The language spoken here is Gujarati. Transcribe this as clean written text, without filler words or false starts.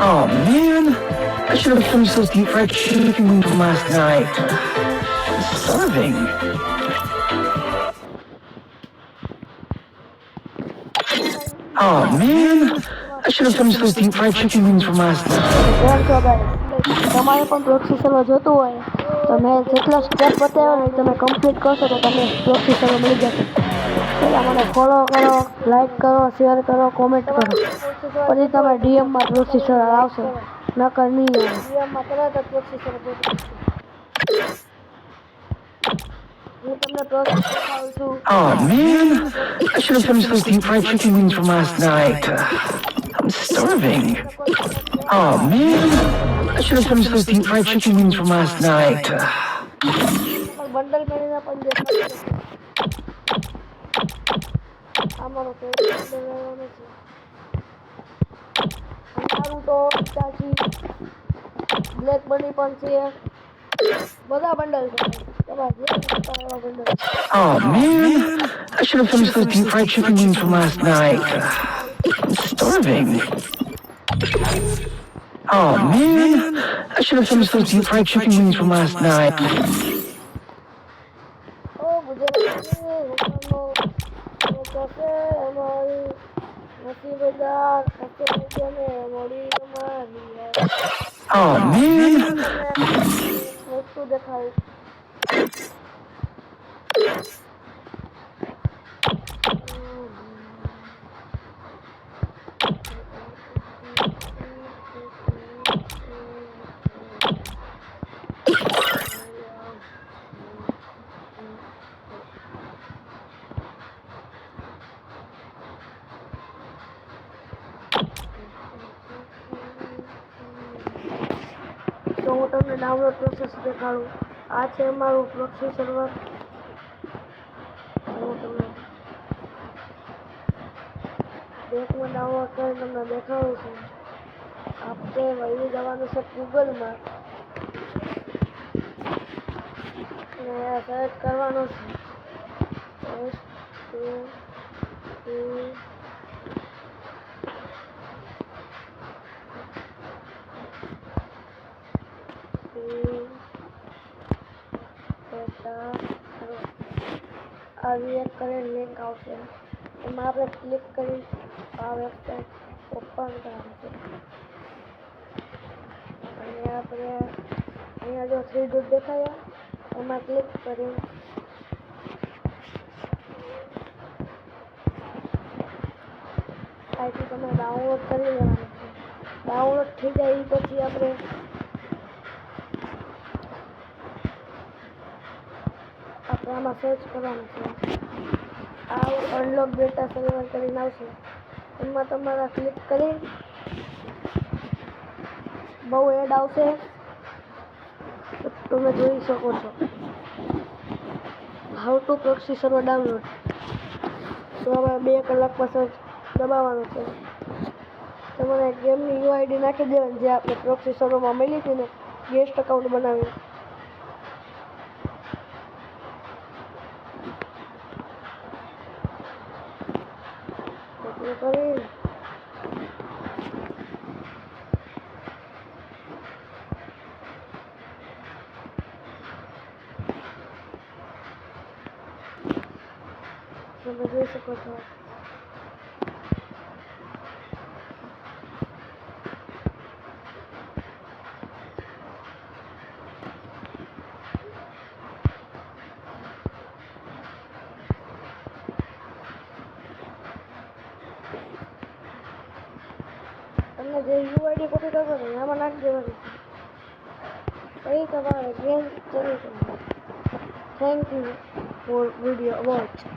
Oh man, I should have finished those deep fried chicken wings from last night. I'm starving. Oh man, I should have finished those deep fried chicken wings from last night. તમારે પણ પ્રોક્સી સર્વર જોતું હોય તો મેં જેટલો સ્ટેપ બતાવ્યો ને તમે કમ્પ્લીટ કરશો તો તમને પ્રોક્સી સર્વર મળી જશે. પહેલાં મને ફોલો કરો, લાઈક કરો, શેર કરો, કોમેન્ટ કરો, પછી તમે ડીએમમાં પ્રોક્સી સર્વર આવશે, નકર નહીં આવે. ડીએમમાં તરત જ પ્રોક્સી સર્વર હું તમને પ્રોક્સી દેખાડું છું. Oh man, I should have finished those deep fried chicken wings from last night. I'm starving. Oh man, I should have finished those deep fried chicken wings from last night. Bundle કરીને પણ દેખાડું. આ મારો ફેવરેટ બંડલ લેવાનો છે. નારુટો, ઇટાચી, બ્લેક બની પણ છે. બધા બંડલ છે. Oh man, I should have finished those deep fried chicken wings from last night. I'm starving. Oh man, I should have finished those deep fried chicken wings from last night. Oh man. તો હું તમને ડાઉનલોડ પ્રોસેસ દેખાડું. આ છે મારું પ્રોક્સી સર્વર. હું તમને બેકમાં ડાઉનલોડ કરીને તમને દેખાડું છું. આપણે વહી જવાનું છે ગૂગલમાં અને સર્ચ કરવાનું છે આવી એક કરીને લિંક આવશે, એમાં આપણે ક્લિક કરી આ વેબસાઇટ ઓપન કરવાની છે. અને આપણે અહીંયા જો 3 ડોટ દેખાયા એમાં ક્લિક કરી અહીંથી તમે ડાઉનલોડ કરી લેવાનું છે. ડાઉનલોડ થઈ જાય એ પછી આપણે આમાં સર્ચ કરવાનું છે. આ અનલોક ડેટા સર્વર કરીને આવશે, એમાં તમારા ક્લિક કરી બહુ એડ આવશે તમે જોઈ શકો છો. How to proxy server download. તો હવે 2 કલાકમાં સર્ચ દબાવવાનું છે. તમારે ગેમની યુઆઈડી નાખી દેવાની જે આપણે પ્રોક્સી સર્વરમાં મળી હતી ને, ગેસ્ટ અકાઉન્ટ બનાવી. તમે જોઈ શકો છો. તમને જે યુઆઈડી કોપી કરવો ને આમાં નાખી દેવાની છે. એ તમારે ગેમ ચાલુ કરવાની. Thank you for video watch.